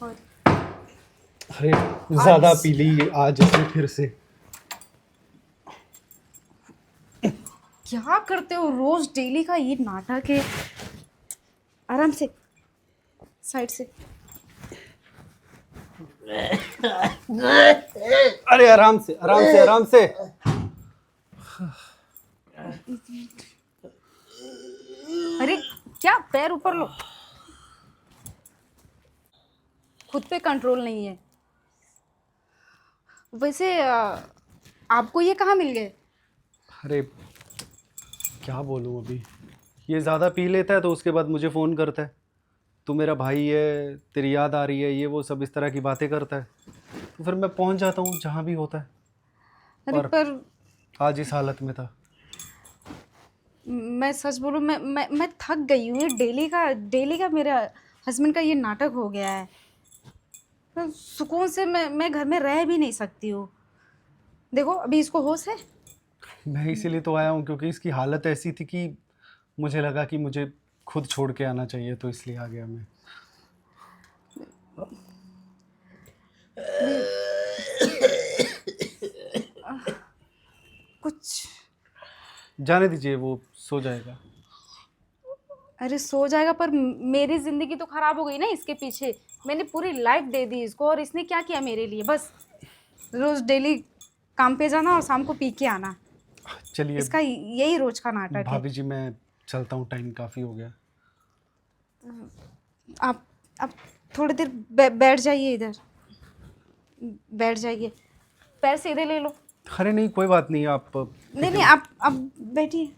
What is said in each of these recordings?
और अरे ज्यादा पी ली आज इसने फिर से। क्या करते हो रोज डेली का ये नाटक है। आराम से, साइड से। अरे आराम से आराम से आराम से। अरे क्या, पैर ऊपर लो। खुद पे कंट्रोल नहीं है। वैसे आपको ये कहाँ मिल गए? अरे क्या बोलूं अभी, ये ज़्यादा पी लेता है तो उसके बाद मुझे फ़ोन करता है, तू मेरा भाई है, तेरी याद आ रही है, ये वो सब इस तरह की बातें करता है। तो फिर मैं पहुंच जाता हूँ जहाँ भी होता है। अरे और पर आज इस हालत में था। मैं सच बोलूं, मैं थक गई हूँ। ये डेली का मेरे हस्बैंड का ये नाटक हो गया है। तो सुकून से मैं घर में रह भी नहीं सकती हूँ। देखो अभी इसको होश है। मैं इसीलिए तो आया हूँ क्योंकि इसकी हालत ऐसी थी कि मुझे लगा कि मुझे खुद छोड़ के आना चाहिए, तो इसलिए आ गया मैं। अभी कुछ। जाने दीजिए, वो सो जाएगा। अरे सो जाएगा, पर मेरी जिंदगी तो खराब हो गई ना इसके पीछे। मैंने पूरी लाइफ दे दी इसको, और इसने क्या किया मेरे लिए? बस रोज डेली काम पे जाना और शाम को पी के आना। चलिए इसका यही रोज का नाटक है। भाभी जी, मैं चलता हूँ, टाइम काफ़ी हो गया। आप थोड़ी देर बैठ जाइए इधर। बैठ जाइए, पैर सीधे ले लो। अरे नहीं, कोई बात नहीं, आप नहीं नहीं, आप बैठिए,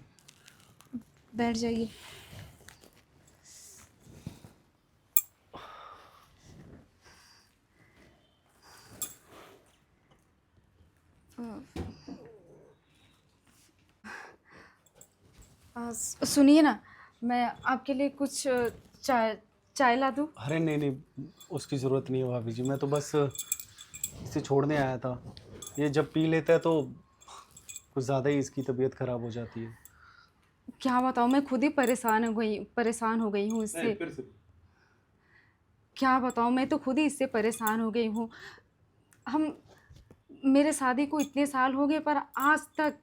बैठ जाइए। सुनिए ना, मैं आपके लिए कुछ चाय चाय ला दूँ? अरे नहीं नहीं, उसकी ज़रूरत नहीं है भाभी जी, मैं तो बस इसे छोड़ने आया था। ये जब पी लेता है तो कुछ ज़्यादा ही इसकी तबीयत ख़राब हो जाती है। क्या बताऊँ, मैं खुद ही परेशान हो गई हूँ इससे। फिर से क्या बताऊँ, मैं तो खुद ही इससे परेशान हो गई हूँ। हम मेरे शादी को इतने साल हो गए, पर आज तक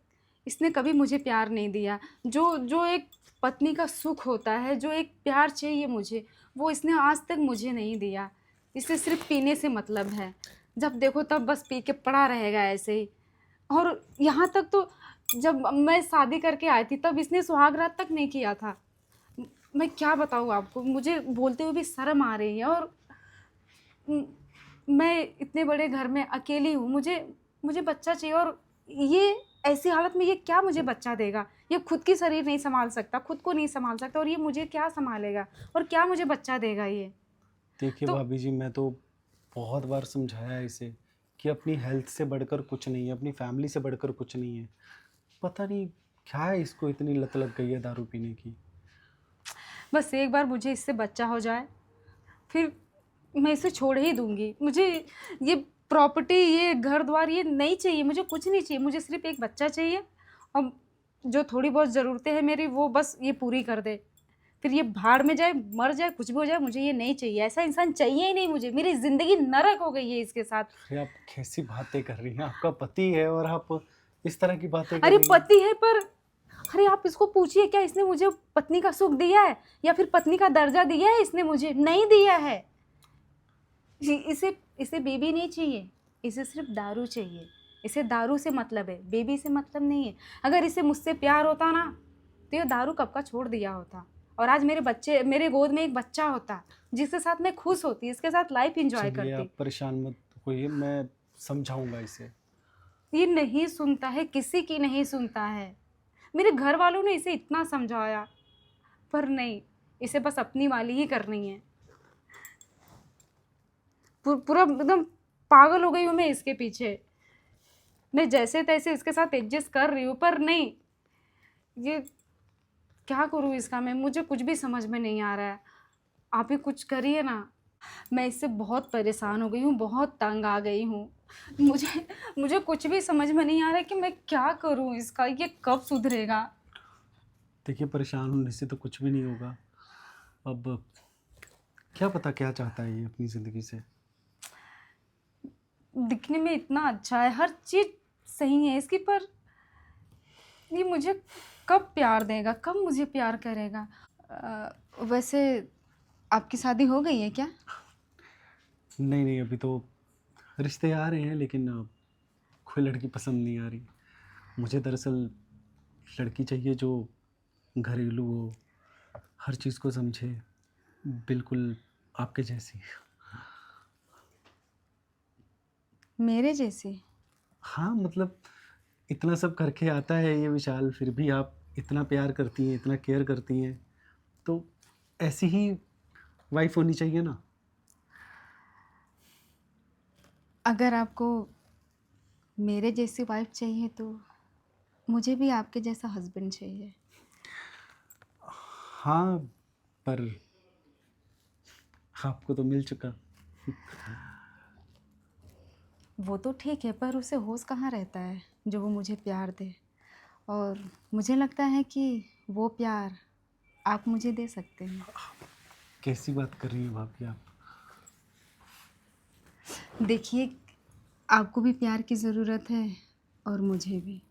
इसने कभी मुझे प्यार नहीं दिया। जो जो एक पत्नी का सुख होता है, जो एक प्यार चाहिए मुझे, वो इसने आज तक मुझे नहीं दिया। इसे सिर्फ पीने से मतलब है। जब देखो तब बस पी के पड़ा रहेगा ऐसे ही। और यहाँ तक तो जब मैं शादी करके आई थी तब इसने सुहाग रात तक नहीं किया था। मैं क्या बताऊँ आपको, मुझे बोलते हुए भी शर्म आ रही है। और मैं इतने बड़े घर में अकेली हूँ। मुझे मुझे बच्चा चाहिए, और ये ऐसी हालत में ये क्या मुझे बच्चा देगा? ये खुद की शरीर नहीं संभाल सकता, खुद को नहीं संभाल सकता, और ये मुझे क्या संभालेगा? और क्या मुझे बच्चा देगा ये? देखिए तो भाभी जी, मैं तो बहुत बार समझाया है इसे कि अपनी हेल्थ से बढ़कर कुछ नहीं है, अपनी फैमिली से बढ़कर कुछ नहीं है। पता नहीं क्या है, इसको इतनी लत लग गई है दारू पीने की। बस एक बार मुझे इससे बच्चा हो जाए, फिर मैं इसे छोड़ ही दूंगी। मुझे ये प्रॉपर्टी, ये घर द्वार, ये नहीं चाहिए। मुझे कुछ नहीं चाहिए, मुझे सिर्फ एक बच्चा चाहिए। और जो थोड़ी बहुत ज़रूरतें हैं मेरी, वो बस ये पूरी कर दे। फिर ये भाड़ में जाए, मर जाए, कुछ भी हो जाए, मुझे ये नहीं चाहिए। ऐसा इंसान चाहिए ही नहीं मुझे। मेरी ज़िंदगी नरक हो गई है इसके साथ। अरे आप कैसी बातें कर रही हैं, आपका पति है और आप इस तरह की बातें कर अरे रही हैं। पति है, पर अरे आप इसको पूछिए, क्या इसने मुझे पत्नी का सुख दिया है, या फिर पत्नी का दर्जा दिया है? इसने मुझे नहीं दिया है। इसे इसे बेबी नहीं चाहिए, इसे सिर्फ दारू चाहिए। इसे दारू से मतलब है, बेबी से मतलब नहीं है। अगर इसे मुझसे प्यार होता ना, तो ये दारू कब का छोड़ दिया होता, और आज मेरे गोद में एक बच्चा होता, जिसके साथ मैं खुश होती, इसके साथ लाइफ एंजॉय चलिए करती। आप परेशान मत होइए, मैं समझाऊंगा इसे। ये नहीं सुनता है, किसी की नहीं सुनता है। मेरे घर वालों ने इसे इतना समझाया, पर नहीं, इसे बस अपनी वाली ही करनी है। पूरा एकदम पागल हो गई हूँ मैं इसके पीछे। मैं जैसे तैसे इसके साथ एडजस्ट कर रही हूँ, पर नहीं, ये क्या करूँ इसका मैं? मुझे कुछ भी समझ में नहीं आ रहा है। आप ही कुछ करिए ना। मैं इससे बहुत परेशान हो गई हूँ, बहुत तंग आ गई हूँ। मुझे मुझे कुछ भी समझ में नहीं आ रहा है कि मैं क्या करूं इसका, ये कब सुधरेगा। देखिए, परेशान होने से तो कुछ भी नहीं होगा। अब क्या पता क्या चाहता है ये अपनी ज़िंदगी से। दिखने में इतना अच्छा है, हर चीज सही है इसकी, पर ये मुझे कब प्यार देगा, कब मुझे प्यार करेगा। वैसे आपकी शादी हो गई है क्या? नहीं नहीं, अभी तो रिश्ते आ रहे हैं, लेकिन कोई लड़की पसंद नहीं आ रही। मुझे दरअसल लड़की चाहिए जो घरेलू हो, हर चीज़ को समझे, बिल्कुल आपके जैसी। मेरे जैसी? हाँ, मतलब इतना सब करके आता है ये विशाल, फिर भी आप इतना प्यार करती हैं, इतना केयर करती हैं, तो ऐसी ही वाइफ होनी चाहिए ना। अगर आपको मेरे जैसी वाइफ चाहिए तो मुझे भी आपके जैसा हस्बैंड चाहिए। हाँ, पर आपको तो मिल चुका। वो तो ठीक है, पर उसे होश कहाँ रहता है जो वो मुझे प्यार दे। और मुझे लगता है कि वो प्यार आप मुझे दे सकते हैं। कैसी बात कर रही हैं भाभी आप? देखिए, आपको भी प्यार की ज़रूरत है और मुझे भी,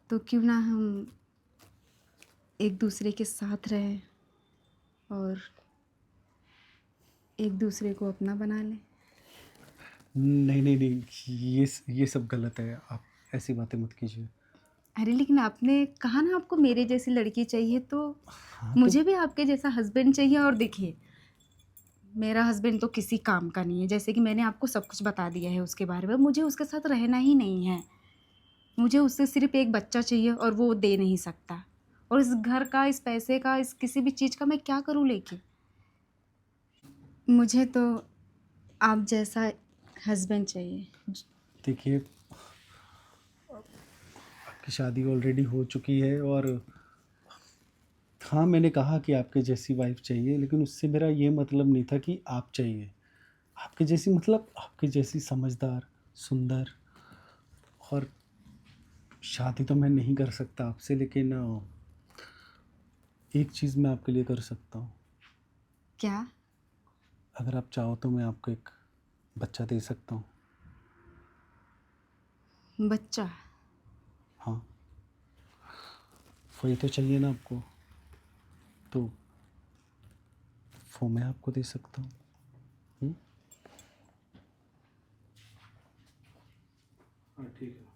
तो क्यों ना हम एक दूसरे के साथ रहें और एक दूसरे को अपना बना लें। नहीं नहीं नहीं, ये सब गलत है, आप ऐसी बातें मत कीजिए। अरे लेकिन आपने कहा ना आपको मेरे जैसी लड़की चाहिए, तो हाँ तो मुझे भी आपके जैसा हस्बैंड चाहिए। और देखिए, मेरा हस्बैंड तो किसी काम का नहीं है, जैसे कि मैंने आपको सब कुछ बता दिया है उसके बारे में। मुझे उसके साथ रहना ही नहीं है। मुझे उससे सिर्फ एक बच्चा चाहिए और वो दे नहीं सकता। और इस घर का, इस पैसे का, इस किसी भी चीज़ का मैं क्या करूँ लेके। मुझे तो आप जैसा हस्बैंड चाहिए। देखिए, आपकी शादी ऑलरेडी हो चुकी है, और हाँ, मैंने कहा कि आपके जैसी वाइफ चाहिए, लेकिन उससे मेरा ये मतलब नहीं था कि आप चाहिए। आपके जैसी मतलब आपके जैसी समझदार, सुंदर। और शादी तो मैं नहीं कर सकता आपसे, लेकिन एक चीज़ मैं आपके लिए कर सकता हूँ। क्या? अगर आप चाहो तो मैं आपको एक बच्चा दे सकता हूँ। बच्चा? हाँ, वही तो चाहिए ना आपको, तो वो मैं आपको दे सकता हूँ। हुँ? हाँ, ठीक है।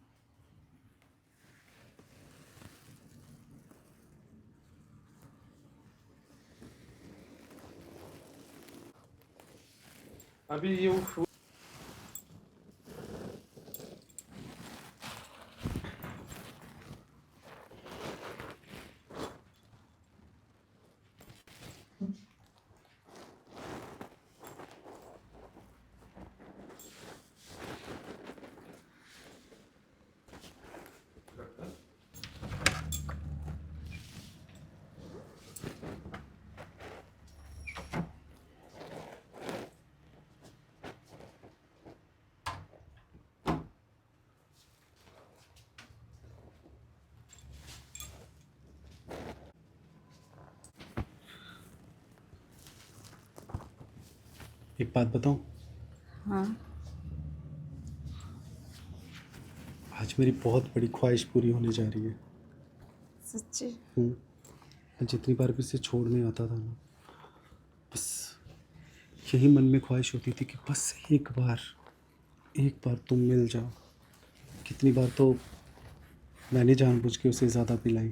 अभी ये एक बात बताऊँ? हाँ। आज मेरी बहुत बड़ी ख्वाहिश पूरी होने जा रही है। सच्ची? मैं जितनी बार भी इसे छोड़ने आता था ना, बस यही मन में ख्वाहिश होती थी कि बस एक बार तुम मिल जाओ। कितनी बार तो मैंने जानबूझ के उसे ज़्यादा पिलाई,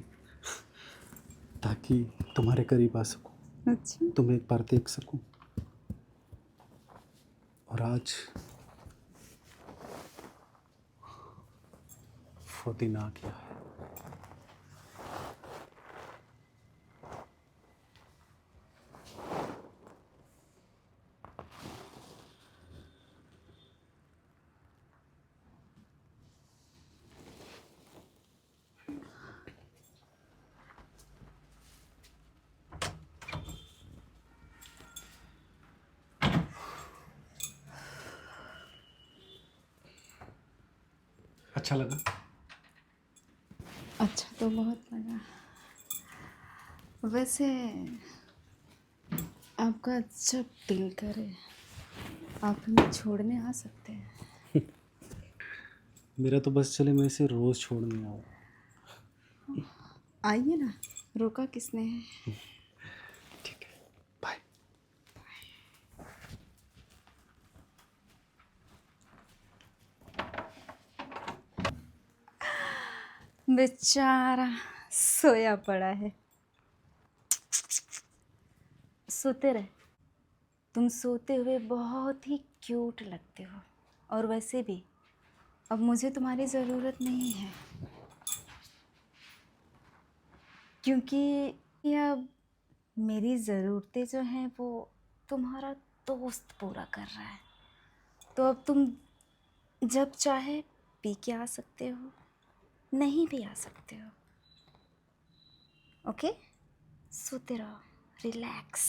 ताकि तुम्हारे करीब आ सकूं, अच्छा। तुम्हें एक बार देख सकूं। और आज वो दिन आ गया है। अच्छा लगा। अच्छा तो बहुत लगा। वैसे आपका जब दिल करे आप हमें छोड़ने आ सकते हैं। मेरा तो बस चले मैं इसे रोज़ छोड़ने आऊँ। आइए ना, रोका किसने है। ठीक है, बाय। बेचारा सोया पड़ा है। सोते रहे। तुम सोते हुए बहुत ही क्यूट लगते हो। और वैसे भी अब मुझे तुम्हारी ज़रूरत नहीं है, क्योंकि ये अब मेरी ज़रूरतें जो हैं वो तुम्हारा दोस्त पूरा कर रहा है। तो अब तुम जब चाहे पी के आ सकते हो, नहीं भी आ सकते हो। ओके, सोते रहो, रिलैक्स।